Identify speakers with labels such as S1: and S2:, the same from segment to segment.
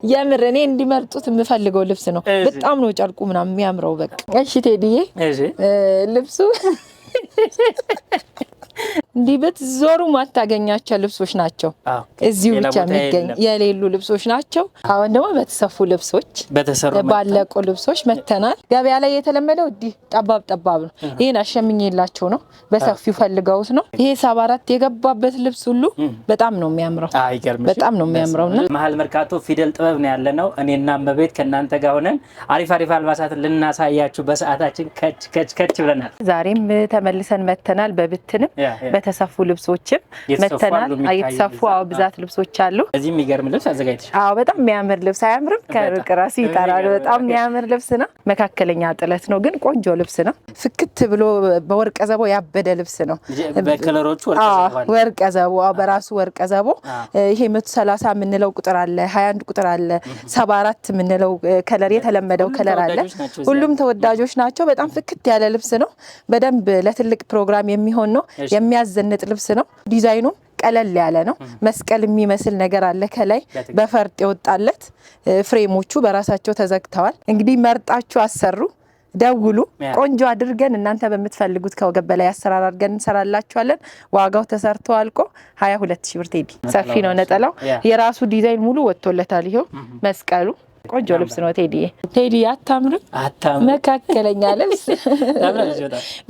S1: የምር እኔ እንዲመርጡት የምፈልገው ልብስ ነው። በጣም ነው ጨርቁ ምናምን የሚያምረው። በቃ እሺ ቴዲዬ ልብሱ እንዲበት ዞሩ ማታገኛቸው ልብሶች ናቸው። እዚሁ ብቻ የሚገኝ የሌሉ ልብሶች ናቸው። አሁን ደግሞ በተሰፉ ልብሶች ባለቁ ልብሶች መተናል። ገበያ ላይ የተለመደው ጠባብ ጠባብ ነው። ይሄን አሸምኝላቸው ነው በሰፊው ፈልገውት ነው። ይሄ 74 የገባበት ልብስ ሁሉ በጣም ነው የሚያምረው። በጣም ነው የሚያምረውና
S2: መሀል መርካቶ ፊደል ጥበብ ነው ያለነው። እኔና መቤት ከናንተ ጋር ሆነን አሪፍ አልባሳት ልናሳያችሁ በሰዓታችን ከች ብለናል።
S1: ዛሬም ተመልሰን መተናል። በብትንም በተሰፉ ልብሶችም መተናል። አይተሰፉ ብዛት ልብሶች አሉ።
S2: እዚህ የሚገርም ልብስ አዘጋጅተሽ።
S1: በጣም የሚያምር ልብስ አያምርም? ከርቀራሲ ይጣራል። በጣም የሚያምር ልብስ ነው። መካከለኛ ጥለት ነው ግን ቆንጆ ልብስ ነው። ፍክት ብሎ በወርቀ ዘቦ ያበደ ልብስ ነው።
S2: በከለሮቹ
S1: ወርቀ ዘቦ በራሱ ወርቀ ዘቦ ይሄ 130 የምንለው ቁጥር አለ፣ 21 ቁጥር አለ፣ 74 የምንለው ከለር የተለመደው ከለር አለ። ሁሉም ተወዳጆች ናቸው። በጣም ፍክት ያለ ልብስ ነው። በደንብ ለትልቅ ፕሮግራም የሚሆን ነው። የሚያዘንጥ ልብስ ነው። ዲዛይኑ ቀለል ያለ ነው። መስቀል የሚመስል ነገር አለ ከላይ በፈርጥ የወጣለት። ፍሬሞቹ በራሳቸው ተዘግተዋል። እንግዲህ መርጣችሁ አሰሩ፣ ደውሉ። ቆንጆ አድርገን እናንተ በምትፈልጉት ከወገብ በላይ አሰራር አድርገን እንሰራላችኋለን። ዋጋው ተሰርቶ አልቆ 22000 ብር ቴዲ። ሰፊ ነው ነጠላው። የራሱ ዲዛይን ሙሉ ወጥቶለታል። ይሄው መስቀሉ ቆንጆ ልብስ ነው ቴዲ አታምርም? መካከለኛ ልብስ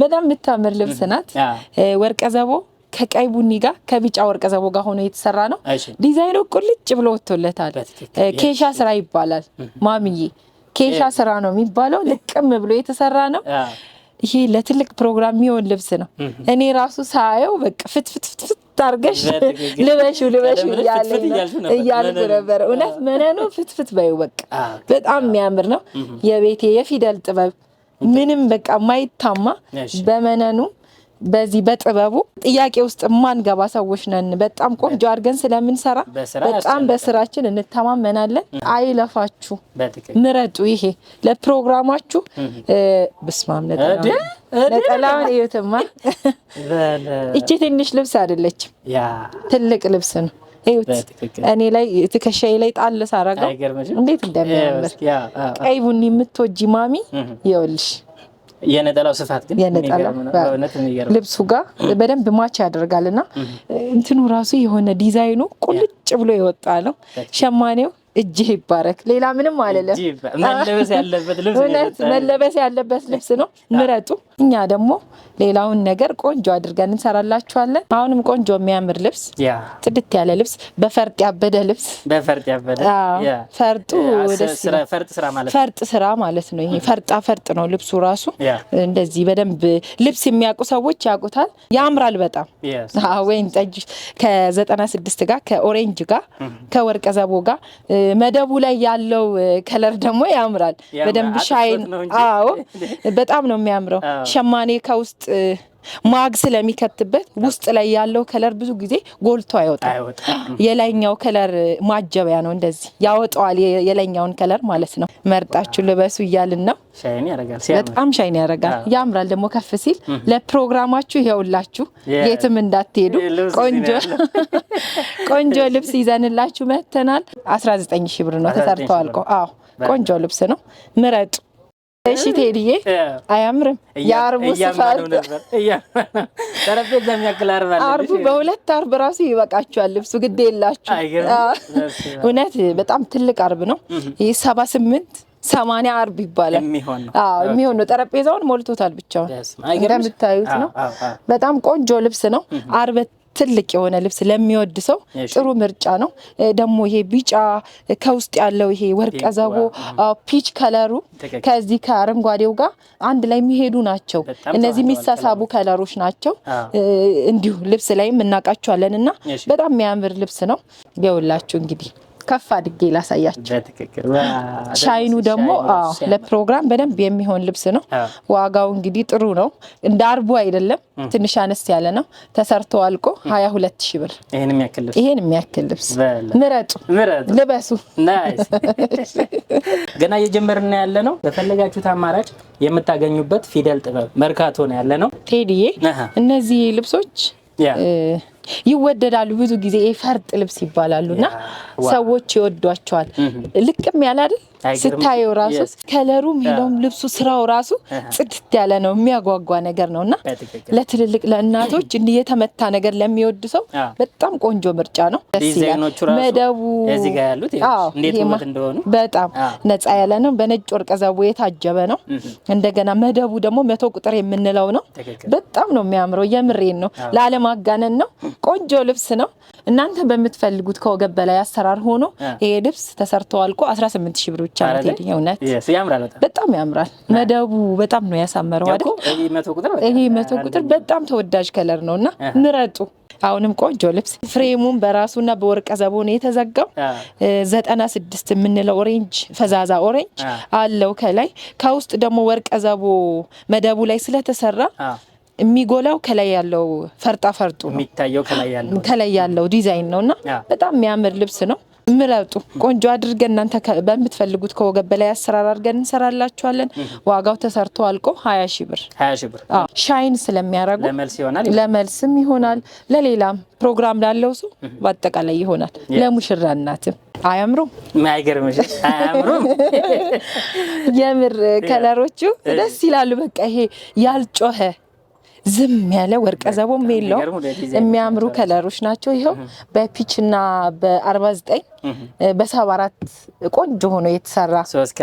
S1: በጣም የምታምር ልብስ ናት። ወርቀ ዘቦ ከቀይ ቡኒ ጋር ከቢጫ ወርቀ ዘቦ ጋር ሆኖ የተሰራ ነው። ዲዛይኑ ቁልጭ ብሎ ወጥቶለታል። ኬሻ ስራ ይባላል ማሚዬ። ኬሻ ስራ ነው የሚባለው። ልቅም ብሎ የተሰራ ነው። ይሄ ለትልቅ ፕሮግራም የሚሆን ልብስ ነው። እኔ ራሱ ሳየው በቃ ፍትፍት ታርገሽ ልበሹ እያልኩ ነበር። እውነት መነኑ ፍትፍት በይው በቃ በጣም የሚያምር ነው። የቤቴ የፊደል ጥበብ ምንም በቃ ማይታማ በመነኑ በዚህ በጥበቡ ጥያቄ ውስጥ ማንገባ ሰዎች ነን። በጣም ቆንጆ አድርገን ስለምንሰራ በጣም በስራችን እንተማመናለን። አይለፋችሁ፣ ምረጡ። ይሄ ለፕሮግራማችሁ በስማም ነጠላውን እዩትማ። እቺ ትንሽ ልብስ አይደለችም፣ ትልቅ ልብስ ነው። እዩት። እኔ ላይ ትከሻዬ ላይ ጣል ሳረጋው እንዴት እንደሚያምር። ቀይ ቡኒ የምትወጂ ማሚ ይኸውልሽ
S2: የነጠላው ስፋት ግን
S1: ልብሱ ጋር በደንብ ማች ያደርጋልና እንትኑ ራሱ የሆነ ዲዛይኑ ቁልጭ ብሎ የወጣ ነው። ሸማኔው እጅህ ይባረክ። ሌላ ምንም አይደለም። መለበስ ያለበት ልብስ ነው። ምረጡ። እኛ ደግሞ ሌላውን ነገር ቆንጆ አድርገን እንሰራላችኋለን። አሁንም ቆንጆ የሚያምር ልብስ፣ ጥድት ያለ ልብስ፣ በፈርጥ ያበደ ልብስ። ፈርጡ ፈርጥ ስራ ማለት ነው። ይሄ ፈርጥ ነው ልብሱ ራሱ። እንደዚህ በደንብ ልብስ የሚያውቁ ሰዎች ያውቁታል። ያምራል በጣም። ወይን ጠጅ ከ96 ጋር ከኦሬንጅ ጋር ከወርቀ ዘቦ ጋር መደቡ ላይ ያለው ከለር ደግሞ ያምራል በደንብ ሻይን። በጣም ነው የሚያምረው። ሸማኔ ከውስጥ ማግ ስለሚከትበት ውስጥ ላይ ያለው ከለር ብዙ ጊዜ ጎልቶ አይወጣም። የላይኛው ከለር ማጀቢያ ነው። እንደዚህ ያወጣዋል የላይኛውን ከለር ማለት ነው። መርጣችሁ ልበሱ እያልን ነው። በጣም ሻይን ያደርጋል። ያምራል ደግሞ ከፍ ሲል። ለፕሮግራማችሁ ይኸውላችሁ የትም እንዳትሄዱ ቆንጆ ልብስ ይዘንላችሁ መተናል። 19000 ብር ነው ተሰርቶ አልቆ። ቆንጆ ልብስ ነው። ምረጡ። እሺ ቴዲዬ አያምርም? የአርቡ ስፋት
S2: ጠረጴዛ የሚያክል
S1: አርቡ በሁለት አርብ ራሱ ይበቃችኋል። ልብሱ ግድ የላችሁ። እውነት በጣም ትልቅ አርብ ነው። ይሄ 78-80 አርብ ይባላል። የሚሆን ነው። ጠረጴዛውን ሞልቶታል ብቻውን እንደምታዩት ነው። በጣም ቆንጆ ልብስ ነው። አርብ ትልቅ የሆነ ልብስ ለሚወድ ሰው ጥሩ ምርጫ ነው። ደግሞ ይሄ ቢጫ ከውስጥ ያለው ይሄ ወርቀ ዘቦ ፒች ከለሩ ከዚህ ከአረንጓዴው ጋር አንድ ላይ የሚሄዱ ናቸው። እነዚህ የሚሳሳቡ ከለሮች ናቸው። እንዲሁ ልብስ ላይም እናቃቸዋለንና በጣም የሚያምር ልብስ ነው። ይኸውላችሁ እንግዲህ ከፍ አድርጌ ላሳያችሁ። ሻይኑ ደግሞ ለፕሮግራም በደንብ የሚሆን ልብስ ነው። ዋጋው እንግዲህ ጥሩ ነው። እንደ አርቡ አይደለም፣ ትንሽ አነስ ያለ ነው። ተሰርቶ አልቆ 22000 ብር። ይሄን የሚያክል ልብስ ምረጡ፣ ልበሱ።
S2: ገና እየጀመርን ያለ ነው። በፈለጋችሁት አማራጭ የምታገኙበት ፊደል ጥበብ መርካቶ ነው ያለ ነው።
S1: ቴዲዬ እነዚህ ልብሶች ይወደዳሉ። ብዙ ጊዜ ፈርጥ ልብስ ይባላሉና ሰዎች ይወዷቸዋል። ልቅም ያለ አይደል ስታየው ራሱ ከለሩ ሚለውም ልብሱ ስራው ራሱ ጽድት ያለ ነው የሚያጓጓ ነገር ነውና ለትልልቅ ለእናቶች እንዲህ የተመታ ነገር ለሚወድ ሰው በጣም ቆንጆ ምርጫ ነው። መደቡ
S2: እዚህ ጋር ያሉት እንዴት ውበት እንደሆኑ በጣም
S1: ነፃ ያለ ነው። በነጭ ወርቀ ዘቦ የታጀበ ነው። እንደገና መደቡ ደግሞ 100 ቁጥር የምንለው ነው። በጣም ነው የሚያምረው። የምሬን ነው። ለዓለማጋነን ነው። ቆንጆ ልብስ ነው። እናንተ በምትፈልጉት ከወገብ በላይ አሰራር ሆኖ ይሄ ልብስ ተሰርቶ አልቆ 18000 ብር ብቻ ነው። ቴዲ እውነት በጣም ያምራል። መደቡ በጣም ነው ያሳመረው አይደል? ይሄ 100 ቁጥር በጣም ተወዳጅ ከለር ነውና ምረጡ። አሁንም ቆንጆ ልብስ ፍሬሙን በራሱና በወርቀ ዘቦ ነው የተዘጋው። 96 የምንለው ኦሬንጅ ፈዛዛ ኦሬንጅ አለው ከላይ። ከውስጥ ደግሞ ወርቀ ዘቦ መደቡ ላይ ስለተሰራ የሚጎላው ከላይ ያለው ፈርጣ ፈርጡ ነው የሚታየው። ከላይ ያለው ዲዛይን ነውና በጣም የሚያምር ልብስ ነው። ምረጡ። ቆንጆ አድርገን እናንተ በምትፈልጉት ከወገብ በላይ አሰራር አድርገን እንሰራላችኋለን። ዋጋው ተሰርቶ አልቆ 20000 ብር። ሻይን ስለሚያረጉ ለመልስም ይሆናል፣ ለሌላም ፕሮግራም ላለው ሰው በአጠቃላይ ይሆናል። ለሙሽራ እናትም አያምሩም?
S2: ማይገርምሽ አያምሩም?
S1: የምር ከለሮቹ ደስ ይላሉ። በቃ ይሄ ያልጮኸ ዝም ያለ ወርቀ ዘቦም የለው የሚያምሩ ከለሮች ናቸው። ይሄው በፒችና በ49 በ74 ቆንጆ ሆኖ የተሰራ 3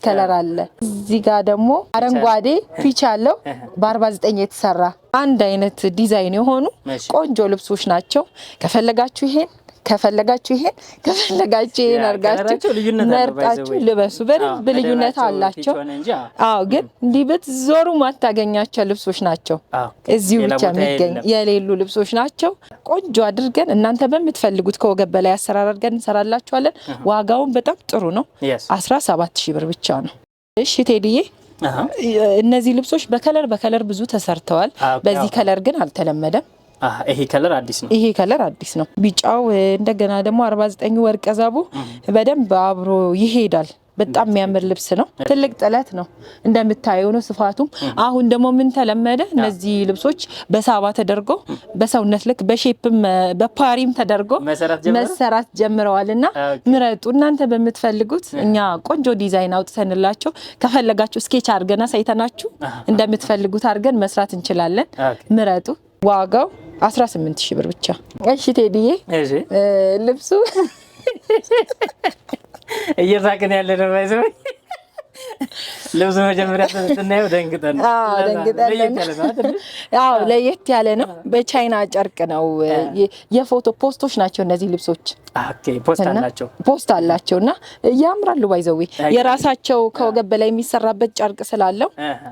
S1: ከለር አለ። እዚህ ጋር ደግሞ አረንጓዴ ፒች አለው በ49 የተሰራ አንድ አይነት ዲዛይን የሆኑ ቆንጆ ልብሶች ናቸው። ከፈለጋችሁ ይሄን ከፈለጋችሁ ይሄን አርጋችሁ መርጣችሁ ልበሱ። በደንብ ልዩነት አላቸው። ግን እንዲህ በትዞሩ ማታገኛቸው ልብሶች ናቸው። እዚሁ ብቻ የሚገኝ የሌሉ ልብሶች ናቸው። ቆንጆ አድርገን እናንተ በምትፈልጉት ከወገብ በላይ አሰራር አድርገን እንሰራላችኋለን። ዋጋውን በጣም ጥሩ ነው። 17000 ብር ብቻ ነው። እሺ ቴዲዬ፣ እነዚህ ልብሶች በከለር ብዙ ተሰርተዋል። በዚህ ከለር ግን አልተለመደም።
S2: ይሄ ከለር አዲስ ነው። ቢጫው
S1: እንደገና ደግሞ 49 ወርቀ ዘቦ በደንብ አብሮ ይሄዳል። በጣም የሚያምር ልብስ ነው። ትልቅ ጥለት ነው እንደምታየው ነው ስፋቱም። አሁን ደግሞ ምን ተለመደ? እነዚህ ልብሶች በሳባ ተደርጎ በሰውነት ልክ በሼፕም በፓሪም ተደርጎ መሰራት ጀምረዋልና ምረጡ። እናንተ በምትፈልጉት እኛ ቆንጆ ዲዛይን አውጥተንላችሁ ከፈለጋችሁ ስኬች አድርገና ሳይተናችሁ እንደምትፈልጉት አድርገን መስራት እንችላለን። ምረጡ። ዋጋው 18000 ብር ብቻ። እሺ ቴዲዬ፣ ልብሱ
S2: እየሳቅን ያለ ነው ባይዘው ልብሱ መጀመሪያ ስናየው ደንግጠን
S1: ለየት ያለ ነው። በቻይና ጨርቅ ነው። የፎቶ ፖስቶች ናቸው እነዚህ ልብሶች። ፖስት አላቸውና ያምራሉ። ባይዘው የራሳቸው ከወገብ በላይ የሚሰራበት ጨርቅ ስላለው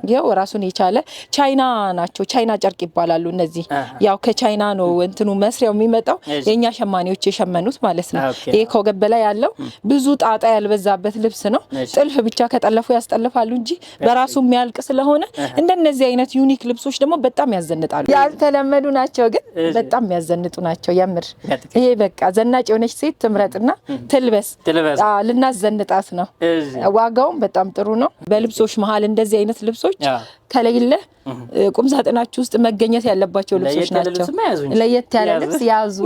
S1: ይሄው ራሱን የቻለ ቻይና ናቸው። ቻይና ጨርቅ ይባላሉ እነዚህ። ያው ከቻይና ነው እንትኑ መስሪያው የሚመጣው፣ የኛ ሸማኔዎች የሸመኑት ማለት ነው። ይሄ ከወገብ በላይ ያለው ብዙ ጣጣ ያልበዛበት ልብስ ነው። ጥልፍ ብቻ ከጠለፉ ያስጠልፋሉ እንጂ በራሱ የሚያልቅ ስለሆነ እንደነዚህ አይነት ዩኒክ ልብሶች ደግሞ በጣም ያዘንጣሉ። ያልተለመዱ ናቸው ግን በጣም ያዘንጡ ናቸው። የምር ይሄ በቃ ዘናጭ የሆነች ሴት ትምረጥና ትልበስ። ልናዘንጣት ነው። ዋጋውም በጣም ጥሩ ነው። በልብሶች መሀል እንደዚህ አይነት ልብሶች ከሌለ ቁም ሳጥናችሁ ውስጥ መገኘት ያለባቸው ልብሶች ናቸው። ለየት ያለ ልብስ ያዙ፣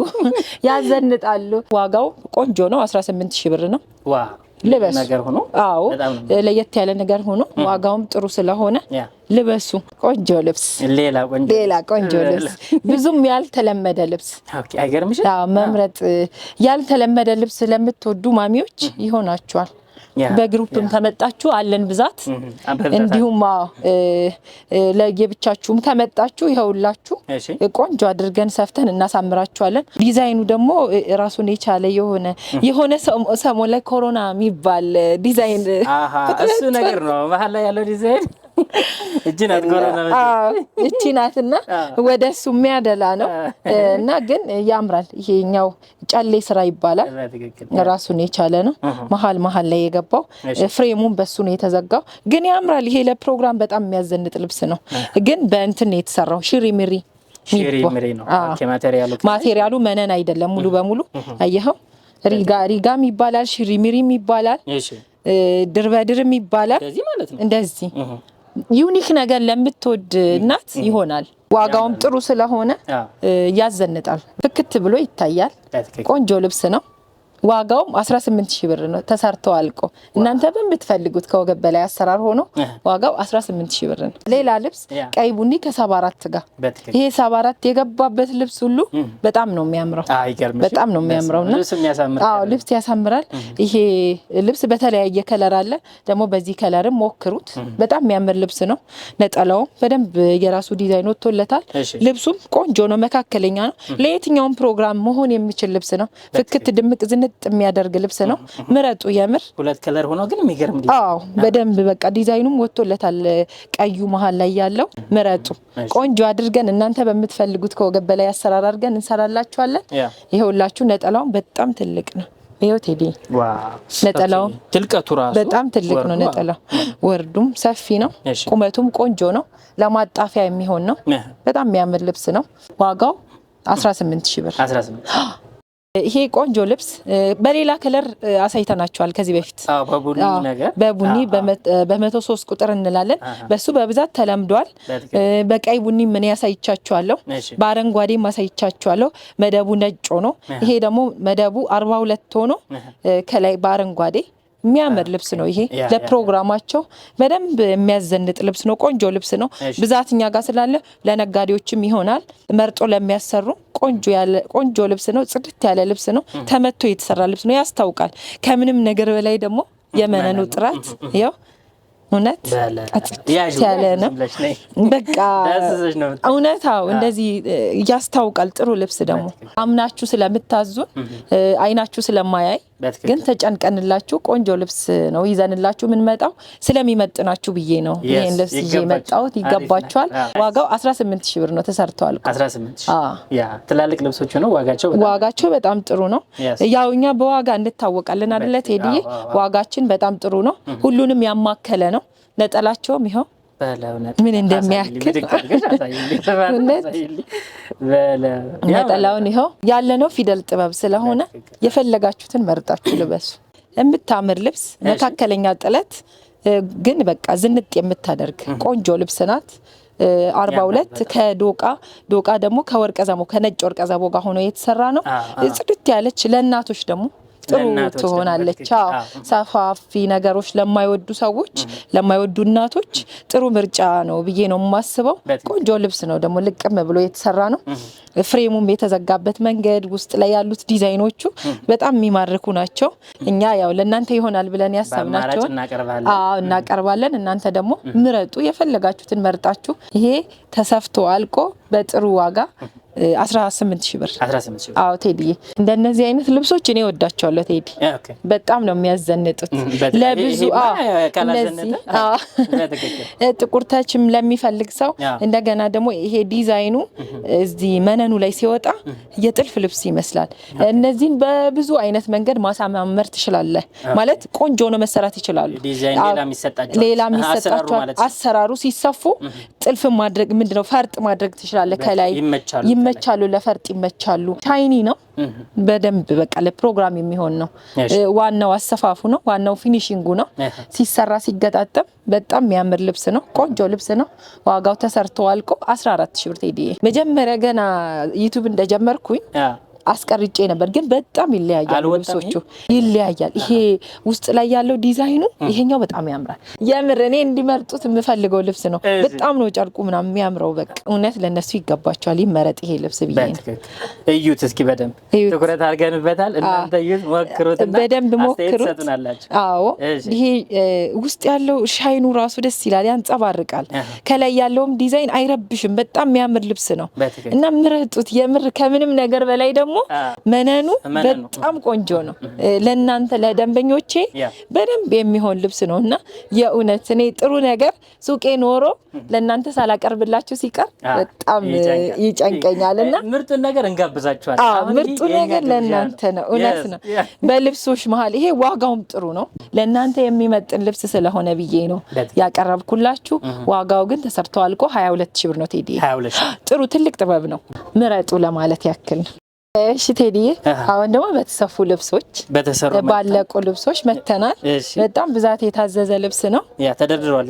S1: ያዘንጣሉ። ዋጋው ቆንጆ ነው። 18000 ብር ነው። ልበሱ ነገር ሆኖ ለየት ያለ ነገር ሆኖ ዋጋውም ጥሩ ስለሆነ ልበሱ። ቆንጆ ልብስ፣ ሌላ ቆንጆ ልብስ፣ ብዙም ያልተለመደ ልብስ።
S2: አይገርምሽ?
S1: መምረጥ ያልተለመደ ልብስ ለምትወዱ ማሚዎች ይሆናችኋል። በግሩፕም ከመጣችሁ አለን ብዛት። እንዲሁም ለየብቻችሁም ከመጣችሁ ይኸውላችሁ ቆንጆ አድርገን ሰፍተን እናሳምራችኋለን። ዲዛይኑ ደግሞ ራሱን የቻለ የሆነ ሰሞን ላይ ኮሮና የሚባል ዲዛይን
S2: እሱ ነገር ነው መሀል ላይ ያለው ዲዛይን እቺናት ኮሮና
S1: እቺ ናትና ወደሱ የሚያደላ ነው እና ግን ያምራል። ይሄኛው ጨሌ ስራ ይባላል። ራሱን የቻለ ነው። መሀል ላይ የገባው ፍሬሙን በሱ ነው የተዘጋው። ግን ያምራል። ይሄ ለፕሮግራም በጣም የሚያዘንጥ ልብስ ነው። ግን በእንትን ነው የተሰራው። ሽሪሚሪ
S2: ነው።
S1: ማቴሪያሉ መነን አይደለም ሙሉ በሙሉ አየኸው። ሪጋም ይባላል፣ ሽሪሚሪም ይባላል፣ ድርበድርም ይባላል። እንደዚህ ዩኒክ ነገር ለምትወድ እናት ይሆናል። ዋጋውም ጥሩ ስለሆነ ያዘንጣል፣ ፍክት ብሎ ይታያል። ቆንጆ ልብስ ነው። ዋጋውም 18000 ብር ነው ተሰርቶ አልቆ። እናንተ በምትፈልጉት ከወገብ በላይ አሰራር ሆኖ ዋጋው 18000 ብር ነው። ሌላ ልብስ ቀይ ቡኒ ከ74 ጋር ይሄ 74 የገባበት ልብስ ሁሉ በጣም ነው የሚያምረው። በጣም ነው የሚያምረውና አዎ ልብስ ያሳምራል። ይሄ ልብስ በተለያየ ከለር አለ። ደግሞ በዚህ ከለርም ሞክሩት። በጣም የሚያምር ልብስ ነው። ነጠላው በደንብ የራሱ ዲዛይን ወጥቶለታል። ልብሱም ቆንጆ ነው፣ መካከለኛ ነው። ለየትኛውም ፕሮግራም መሆን የሚችል ልብስ ነው። ፍክት ድምቅ ዝንጥ የሚያደርግ ልብስ ነው። ምረጡ። የምር
S2: ሁለት ከለር ሆኖ ግን የሚገርም ዲዛይን።
S1: አዎ በደንብ በቃ ዲዛይኑም ወጥቶለታል። ቀዩ መሃል ላይ ያለው ምረጡ። ቆንጆ አድርገን እናንተ በምትፈልጉት ከወገብ በላይ አሰራር አድርገን እንሰራላችኋለን። ይሄውላችሁ ነጠላው በጣም ትልቅ ነው። ይሄው ቴዲ ነጠላው
S2: ትልቀቱ ራሱ
S1: በጣም ትልቅ ነው። ነጠላው ወርዱም ሰፊ ነው። ቁመቱም ቆንጆ ነው። ለማጣፊያ የሚሆን ነው። በጣም የሚያምር ልብስ ነው። ዋጋው 18000 ብር።
S2: 18
S1: ይሄ ቆንጆ ልብስ በሌላ ከለር አሳይተናቸዋል ከዚህ በፊት።
S2: በቡኒ ነገር
S1: በቡኒ በ103 ቁጥር እንላለን። በሱ በብዛት ተለምዷል። በቀይ ቡኒ ምን ያሳይቻቸዋለሁ፣ በአረንጓዴ ማሳይቻቸዋለሁ። መደቡ ነጭ ሆኖ ይሄ ደግሞ መደቡ 42 ሆኖ ከላይ በአረንጓዴ የሚያምር ልብስ ነው። ይሄ ለፕሮግራማቸው በደንብ የሚያዘንጥ ልብስ ነው። ቆንጆ ልብስ ነው። ብዛትኛ ጋር ስላለ ለነጋዴዎችም ይሆናል። መርጦ ለሚያሰሩ ቆንጆ ልብስ ነው። ጽድት ያለ ልብስ ነው። ተመቶ የተሰራ ልብስ ነው። ያስታውቃል። ከምንም ነገር በላይ ደግሞ የመነኑ ጥራት ያው እውነት ያለ ነው። በቃ እውነታው እንደዚህ ያስታውቃል። ጥሩ ልብስ ደግሞ አምናችሁ ስለምታዙን አይናችሁ ስለማያይ ግን ተጨንቀንላችሁ ቆንጆ ልብስ ነው ይዘንላችሁ ምን መጣው ስለሚመጥናችሁ ብዬ ነው ይሄን ልብስ ይዤ መጣሁት። ይገባችኋል። ዋጋው 18000 ብር ነው ተሰርቷል።
S2: 18000 ያ ትላልቅ ልብሶች ነው። ዋጋቸው በጣም ጥሩ ነው።
S1: ያው እኛ በዋጋ እንታወቃለን አይደለ ቴዲዬ? ዋጋችን በጣም ጥሩ ነው። ሁሉንም ያማከለ ነው። ነጠላቸውም ይሄው ምን እንደሚያክል ነጠላውን ይሄው ያለነው ፊደል ጥበብ ስለሆነ የፈለጋችሁትን መርጣችሁ ልበሱ። የምታምር ልብስ መካከለኛ ጥለት ግን በቃ ዝንጥ የምታደርግ ቆንጆ ልብስ ናት። 42 ከዶቃ ደግሞ ከወርቀ ዘቦ ከነጭ ወርቀ ዘቦ ጋር ሆኖ የተሰራ ነው። ጽድት ያለች ለእናቶች ደግሞ ጥሩ ትሆናለች። ሰፋፊ ነገሮች ለማይወዱ ሰዎች ለማይወዱ እናቶች ጥሩ ምርጫ ነው ብዬ ነው የማስበው። ቆንጆ ልብስ ነው ደግሞ ልቅም ብሎ የተሰራ ነው። ፍሬሙም የተዘጋበት መንገድ ውስጥ ላይ ያሉት ዲዛይኖቹ በጣም የሚማርኩ ናቸው። እኛ ያው ለእናንተ ይሆናል ብለን ያሰብናቸው እናቀርባለን። እናንተ ደግሞ ምረጡ። የፈለጋችሁትን መርጣችሁ ይሄ ተሰፍቶ አልቆ በጥሩ ዋጋ 18000 ብር። አዎ ቴዲዬ እንደነዚህ አይነት ልብሶች እኔ ወዳቸዋለሁ ቴዲ። በጣም ነው የሚያዘንጡት። ለብዙ እነዚህ ጥቁር ተችም ለሚፈልግ ሰው እንደገና ደግሞ ይሄ ዲዛይኑ እዚህ መነኑ ላይ ሲወጣ የጥልፍ ልብስ ይመስላል። እነዚህን በብዙ አይነት መንገድ ማሳመር ትችላለህ። ማለት ቆንጆ ነው መሰራት ይችላሉ። ሌላ የሚሰጣቸው አሰራሩ ሲሰፉ ጥልፍ ማድረግ ምንድነው ፈርጥ ማድረግ ትችላለህ። ከላይ ይመቻሉ፣ ለፈርጥ ይመቻሉ። ሻይኒ ነው በደንብ በቃ ለፕሮግራም የሚሆን ነው። ዋናው አሰፋፉ ነው። ዋናው ፊኒሺንጉ ነው። ሲሰራ ሲገጣጠም በጣም የሚያምር ልብስ ነው። ቆንጆ ልብስ ነው። ዋጋው ተሰርቶ አልቆ 14000 ብር ቴዲዬ። መጀመሪያ ገና ዩቲዩብ እንደጀመርኩኝ አስቀርጬ ነበር ግን በጣም ይለያያል ልብሶቹ ይለያያል። ይሄ ውስጥ ላይ ያለው ዲዛይኑ ይሄኛው በጣም ያምራል። የምር እኔ እንዲመርጡት የምፈልገው ልብስ ነው። በጣም ነው ጨርቁ ምናምን የሚያምረው። በቃ እውነት ለነሱ ይገባቸዋል። ይመረጥ ይሄ ልብስ ብዬ ነው።
S2: እዩት እስኪ በደንብ ትኩረት አድርገንበታል። እናንተ እዩት፣ ሞክሩትና
S1: በደንብ ሞክሩት። አዎ ይሄ ውስጥ ያለው ሻይኑ ራሱ ደስ ይላል፣ ያንጸባርቃል። ከላይ ያለውም ዲዛይን አይረብሽም። በጣም የሚያምር ልብስ ነው እና ምረጡት። የምር ከምንም ነገር በላይ ደግሞ መነኑ በጣም ቆንጆ ነው። ለእናንተ ለደንበኞቼ በደንብ የሚሆን ልብስ ነውና የእውነት እኔ ጥሩ ነገር ሱቄ ኖሮ ለእናንተ ሳላቀርብላችሁ ሲቀር በጣም ይጨንቀኛልና ምርጡን ነገር እንጋብዛችኋለን። ምርጡ ነገር ለእናንተ ነው። እውነት ነው። በልብሶች መሀል ይሄ ዋጋውም ጥሩ ነው። ለእናንተ የሚመጥን ልብስ ስለሆነ ብዬ ነው ያቀረብኩላችሁ። ዋጋው ግን ተሰርቶ አልቆ 22000 ብር ነው ቴዲ። ጥሩ ትልቅ ጥበብ ነው። ምረጡ ለማለት ያክል ነው። እሺ ቴዲዬ አሁን ደግሞ በተሰፉ ልብሶች ባለቁ ልብሶች መተናል። በጣም ብዛት የታዘዘ ልብስ ነው።
S2: ያ ተደርድሯል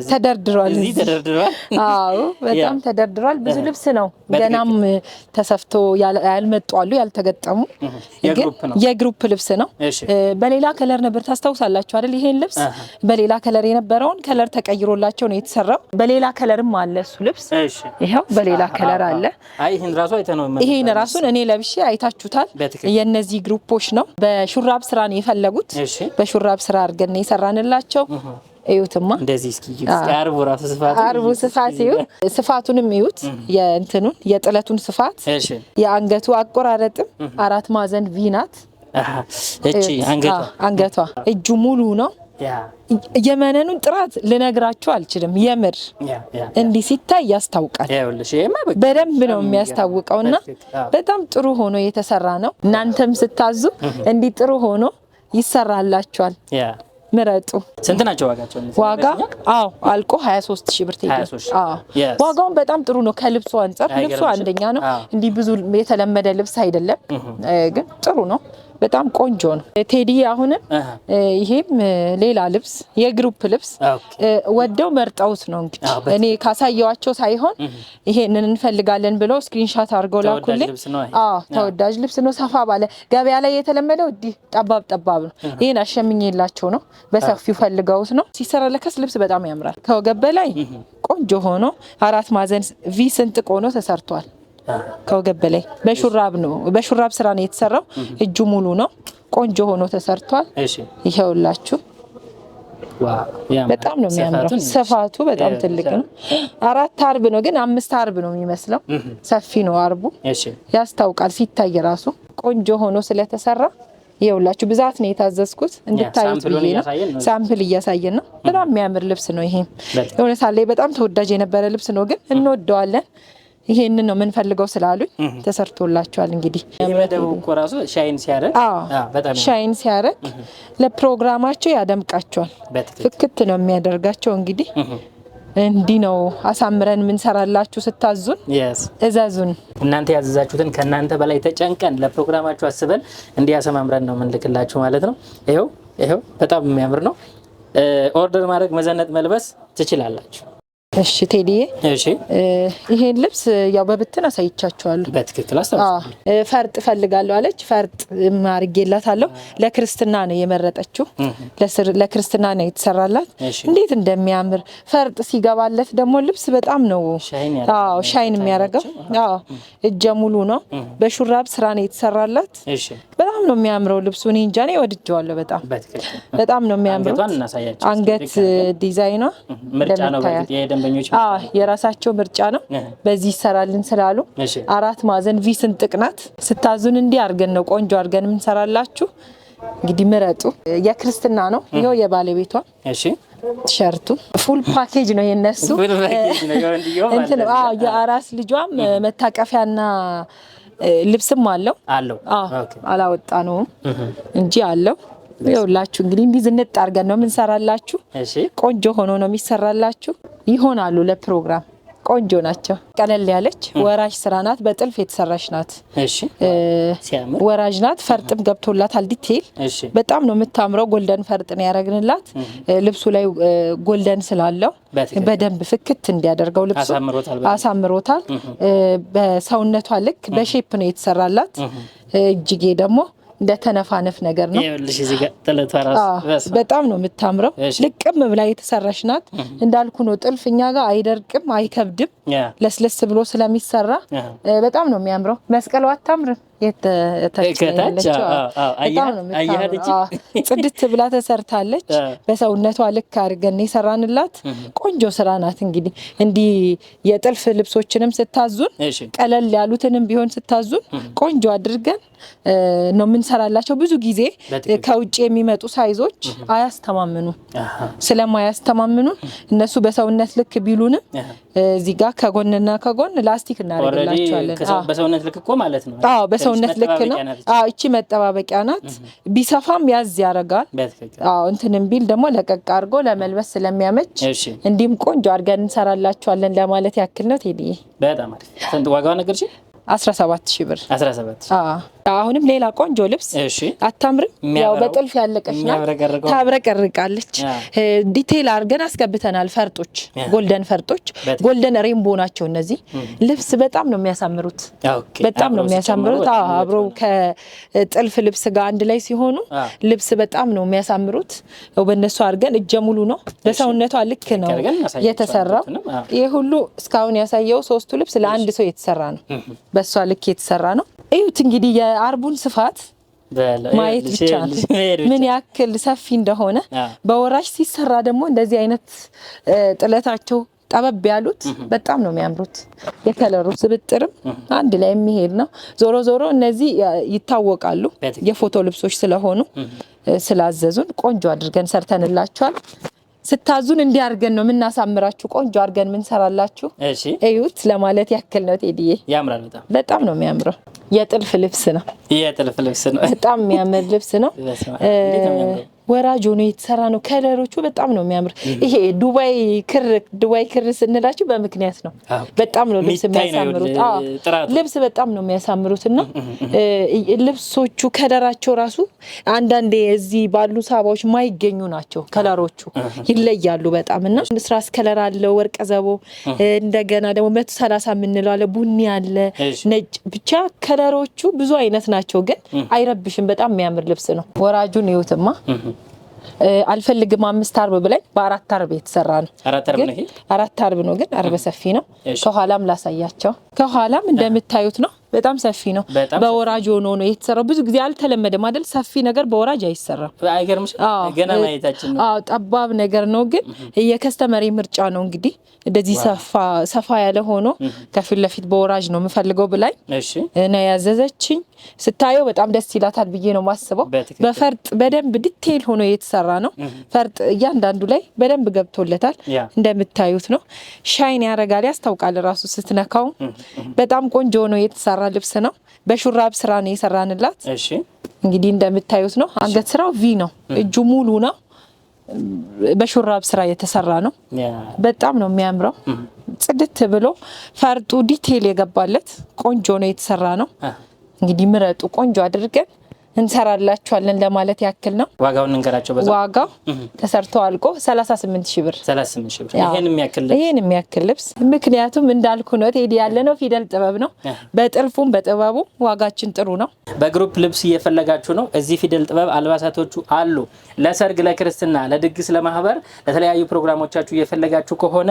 S1: እዚህ ተደርድሯል። አዎ በጣም ተደርድሯል። ብዙ ልብስ ነው። ገናም ተሰፍቶ ያልመጡ አሉ ያልተገጠሙ። የግሩፕ ልብስ ነው። በሌላ ከለር ነበር ታስታውሳላችሁ አይደል? ይሄን ልብስ በሌላ ከለር የነበረውን ከለር ተቀይሮላቸው ነው የተሰራው። በሌላ ከለርም አለ እሱ ልብስ። ይሄው በሌላ ከለር አለ።
S2: አይ ይሄን ራሱ አይተነው
S1: ይሄን ራሱን እኔ ለብሼ አይታችሁታል። የነዚህ ግሩፖች ነው። በሹራብ ስራ ነው የፈለጉት። በሹራብ ስራ አድርገን ነው የሰራንላቸው። እዩትማ
S2: እንደዚህ እስኪ አርቡ
S1: ስፋት ይሁን ስፋቱንም ይዩት። የእንትኑን የጥለቱን ስፋት የአንገቱ አቆራረጥም 4 ማዕዘን ቪ ናት።
S2: እቺ
S1: አንገቷ እጁ ሙሉ ነው። የመነኑን ጥራት ልነግራችሁ አልችልም። የምር እንዲህ ሲታይ ያስታውቃል። በደንብ ነው የሚያስታውቀውና በጣም ጥሩ ሆኖ የተሰራ ነው። እናንተም ስታዙ እንዲህ ጥሩ ሆኖ ይሰራላችኋል። ምረጡ።
S2: ስንት ናቸው ዋጋቸው?
S1: ዋጋ አልቆ 23000 ብር ተይዟል። ዋጋውን በጣም ጥሩ ነው። ከልብሱ አንፃር ልብሱ አንደኛ ነው። እንዲህ ብዙ የተለመደ ልብስ አይደለም፣ ግን ጥሩ ነው። በጣም ቆንጆ ነው ቴዲ። አሁንም ይሄም ሌላ ልብስ የግሩፕ ልብስ ወደው መርጠውት ነው እንግዲህ እኔ ካሳየዋቸው ሳይሆን ይሄንን እንፈልጋለን ብለው ስክሪንሾት አድርገው ላኩልኝ። ተወዳጅ ልብስ ነው። ሰፋ ባለ ገበያ ላይ የተለመደው እንዲህ ጠባብ ነው። ይሄን አሸምኜላቸው ነው በሰፊው ፈልገውት ነው። ሲሰራ ለከስ ልብስ በጣም ያምራል። ከወገብ በላይ ቆንጆ ሆኖ 4 ማዕዘን ቪ ስንጥቅ ሆኖ ተሰርቷል። ከወገብ በላይ በሹራብ ስራ ነው የተሰራው። እጁ ሙሉ ነው። ቆንጆ ሆኖ ተሰርቷል። ይሄውላችሁ በጣም ነው የሚያምረው። ስፋቱ በጣም ትልቅ ነው። 4 አርብ ነው ግን 5 አርብ ነው የሚመስለው። ሰፊ ነው አርቡ። ያስታውቃል ሲታይ ራሱ ቆንጆ ሆኖ ስለተሰራ። ይሄውላችሁ ብዛት ነው የታዘዝኩት እንድታዩት ብዬ ነው። ሳምፕል እያሳየን ነው። በጣም የሚያምር ልብስ ነው። ይሄም የሆነ ሳለ በጣም ተወዳጅ የነበረ ልብስ ነው ግን እንወደዋለን። ይሄንን ነው የምንፈልገው ስላሉኝ ተሰርቶላችኋል። እንግዲህ
S2: የመደቡ ቆራሱ ሻይን ሲያረግ ለፕሮግራማቸው ያደምቃቸዋል። ፍክት ነው የሚያደርጋቸው። እንግዲህ እንዲህ ነው አሳምረን የምንሰራላችሁ። ስታዙን እዘዙን። እናንተ ያዘዛችሁትን ከእናንተ በላይ ተጨንቀን ለፕሮግራማችሁ አስበን እንዲያሰማምረን ነው የምንልክላችሁ ማለት ነው። ይሄው በጣም የሚያምር ነው። ኦርደር ማድረግ መዘነጥ መልበስ ትችላላችሁ።
S1: እሺ ቴዲዬ፣ ይሄን ልብስ ያው በብትን አሳይቻችኋለሁ።
S2: በትክክል አስተዋጽኦ
S1: ፈርጥ ፈልጋለሁ አለች። ፈርጥ ማርጌላታለሁ። ለክርስትና ነው የመረጠችው። ለክርስትና ነው የተሰራላት። እንዴት እንደሚያምር ፈርጥ ሲገባለት ደግሞ ልብስ በጣም ነው ሻይን የሚያደርገው። እጀ ሙሉ ነው። በሹራብ ስራ ነው የተሰራላት። በጣም ነው የሚያምረው ልብሱ። እኔ እንጃ ነው ወድጄዋለሁ። በጣም ነው የሚያምረው። አንገት ዲዛይኗ
S2: ምርጫ ነው።
S1: የራሳቸው ምርጫ ነው። በዚህ ይሰራልን ስላሉ 4 ማዕዘን ቪ ስንጥቅ ናት። ስታዙን እንዲህ አድርገን ነው ቆንጆ አድርገን የምንሰራላችሁ። እንግዲህ ምረጡ። የክርስትና ነው። ይሄው የባለቤቷ ቲሸርቱ ፉል ፓኬጅ ነው የነሱ እንትን የአራስ ልጇም መታቀፊያና ልብስም አለው። አላወጣ ነው እንጂ አለው። ይኸውላችሁ እንግዲህ እንዲህ ዝንጥ አድርገን ነው የምንሰራላችሁ። ቆንጆ ሆኖ ነው የሚሰራላችሁ። ይሆናሉ ለፕሮግራም ቆንጆ ናቸው። ቀለል ያለች ወራጅ ስራ ናት። በጥልፍ የተሰራች ናት። ወራጅ ናት። ፈርጥም ገብቶላታል። ዲቴል በጣም ነው የምታምረው። ጎልደን ፈርጥ ነው ያደረግንላት። ልብሱ ላይ ጎልደን ስላለው በደንብ ፍክት እንዲያደርገው ልብሱ አሳምሮታል። በሰውነቷ ልክ በሼፕ ነው የተሰራላት። እጅጌ ደግሞ እንደ ተነፋነፍ ነገር ነው። በጣም ነው የምታምረው። ልቅም ብላ የተሰራሽ ናት። እንዳልኩ ነው ጥልፍ እኛ ጋር አይደርቅም፣ አይከብድም። ለስለስ ብሎ ስለሚሰራ በጣም ነው የሚያምረው። መስቀሉ አታምርም? ጽድት ብላ ተሰርታለች። በሰውነቷ ልክ አድርገን የሰራንላት ቆንጆ ስራ ናት። እንግዲህ እንዲህ የጥልፍ ልብሶችንም ስታዙን ቀለል ያሉትንም ቢሆን ስታዙን ቆንጆ አድርገን ነው የምንሰራላቸው። ብዙ ጊዜ ከውጭ የሚመጡ ሳይዞች አያስተማምኑ። ስለማያስተማምኑ እነሱ በሰውነት ልክ ቢሉንም እዚህ ጋር ከጎንና ከጎን ላስቲክ እናደርግላቸዋለን።
S2: በሰውነት ልክ እኮ ማለት ነው።
S1: በሰውነት ልክ ነው። እቺ መጠባበቂያ ናት። ቢሰፋም ያዝ ያደርጋል። እንትንም ቢል ደግሞ ለቀቅ አድርጎ ለመልበስ ስለሚያመች እንዲህም ቆንጆ አድርገን እንሰራላቸዋለን ለማለት ያክል ነው። ቴዲዬ
S2: በጣም አሪፍ። ስንት ዋጋው ነገርሽ?
S1: 17000 ብር
S3: 17000
S1: አሁንም ሌላ ቆንጆ ልብስ አታምርም? ያው በጥልፍ ያለቀሽ ናት ታብረቀርቃለች። ዲቴል አድርገን አስገብተናል። ፈርጦች ጎልደን ፈርጦች ጎልደን ሬንቦ ናቸው እነዚህ። ልብስ በጣም ነው የሚያሳምሩት በጣም ነው የሚያሳምሩት። አብረው ከጥልፍ ልብስ ጋር አንድ ላይ ሲሆኑ ልብስ በጣም ነው የሚያሳምሩት። በእነሱ አድርገን እጀ ሙሉ ነው በሰውነቷ ልክ ነው የተሰራው። ይሄ ሁሉ እስካሁን ያሳየው ሶስቱ ልብስ ለአንድ ሰው የተሰራ ነው በሷ ልክ የተሰራ ነው። እዩት እንግዲህ የአርቡን ስፋት ማየት ብቻ ምን ያክል ሰፊ እንደሆነ። በወራጅ ሲሰራ ደግሞ እንደዚህ አይነት ጥለታቸው ጠበብ ያሉት በጣም ነው የሚያምሩት። የከለሩ ስብጥርም አንድ ላይ የሚሄድ ነው። ዞሮ ዞሮ እነዚህ ይታወቃሉ የፎቶ ልብሶች ስለሆኑ ስላዘዙን ቆንጆ አድርገን ሰርተንላቸዋል። ስታዙን እንዲያርገን ነው የምናሳምራችሁ ቆንጆ አድርገን ምን ሰራላችሁ እዩት ለማለት ያክል ነው። ቴዲዬ
S3: ያምራል
S1: በጣም ነው የሚያምረው። የጥልፍ ልብስ ነው በጣም የሚያምር ልብስ ነው። ወራጅ ሆኖ የተሰራ ነው። ከለሮቹ በጣም ነው የሚያምር። ይሄ ዱባይ ክር ስንላችሁ በምክንያት ነው። በጣም ነው ልብስ የሚያሳምሩት። ልብስ በጣም ነው የሚያሳምሩትና ልብሶቹ ከለራቸው ራሱ አንዳንዴ እዚህ ባሉ ሳባዎች ማይገኙ ናቸው። ከለሮቹ ይለያሉ በጣምና ምስራስ ከለር አለው፣ ወርቀ ዘቦ፣ እንደገና ደግሞ 130 የምንለው አለ፣ ቡኒ አለ፣ ነጭ፣ ብቻ ከለሮቹ ብዙ አይነት ናቸው። ግን አይረብሽም። በጣም የሚያምር ልብስ ነው። ወራጁን ይዩትማ አልፈልግም 5 አርብ ብላይ በ4 አርብ የተሰራ ነው። 4 አርብ ነው ግን አርበ ሰፊ ነው። ከኋላም ላሳያቸው። ከኋላም እንደምታዩት ነው በጣም ሰፊ ነው። በወራጅ ሆኖ ነው የተሰራው። ብዙ ጊዜ አልተለመደም አይደል? ሰፊ ነገር በወራጅ አይሰራም።
S3: አይገርምሽ? ገና ማየታችን ነው።
S1: ጠባብ ነገር ነው ግን የከስተመሪ ምርጫ ነው እንግዲህ። እንደዚህ ሰፋ ያለ ሆኖ ከፊት ለፊት በወራጅ ነው የምፈልገው ብላይ ነው ያዘዘችኝ። ስታየው በጣም ደስ ይላታል ብዬ ነው ማስበው። በፈርጥ በደንብ ዲቴል ሆኖ የተሰራ ነው። ፈርጥ እያንዳንዱ ላይ በደንብ ገብቶለታል። እንደምታዩት ነው። ሻይን ያረጋል፣ ያስታውቃል ራሱ ስትነካው። በጣም ቆንጆ ሆኖ የተሰራ ልብስ ነው። በሹራብ ስራ ነው የሰራንላት። እንግዲህ እንደምታዩት ነው። አንገት ስራው ቪ ነው። እጁ ሙሉ ነው። በሹራብ ስራ የተሰራ ነው። በጣም ነው የሚያምረው። ጽድት ብሎ ፈርጡ ዲቴል የገባለት ቆንጆ ነው የተሰራ ነው። እንግዲህ ምረጡ፣ ቆንጆ አድርገን እንሰራላችኋለን ለማለት ያክል ነው።
S3: ዋጋውን እንገራቸው።
S1: ዋጋው ተሰርቶ አልቆ 38000 ብር
S3: 38000 ብር
S1: ይሄን የሚያክል ልብስ። ምክንያቱም እንዳልኩ ነው ቴዲ ያለ ነው ፊደል ጥበብ ነው። በጥልፉም በጥበቡ ዋጋችን ጥሩ ነው።
S3: በግሩፕ ልብስ እየፈለጋችሁ ነው፣ እዚህ ፊደል ጥበብ አልባሳቶቹ አሉ። ለሰርግ፣ ለክርስትና፣ ለድግስ፣ ለማህበር፣ ለተለያዩ ፕሮግራሞቻችሁ እየፈለጋችሁ ከሆነ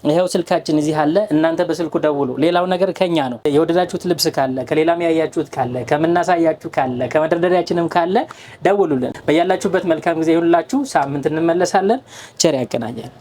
S3: ይሄው ስልካችን እዚህ አለ። እናንተ በስልኩ ደውሉ። ሌላው ነገር ከኛ ነው። የወደዳችሁት ልብስ ካለ፣ ከሌላም ያያችሁት ካለ፣ ከምናሳያችሁ ካለ፣ ከመደርደሪያችንም ካለ ደውሉልን። በያላችሁበት መልካም ጊዜ ይሁንላችሁ። ሳምንት እንመለሳለን። ቸር ያገናኛል።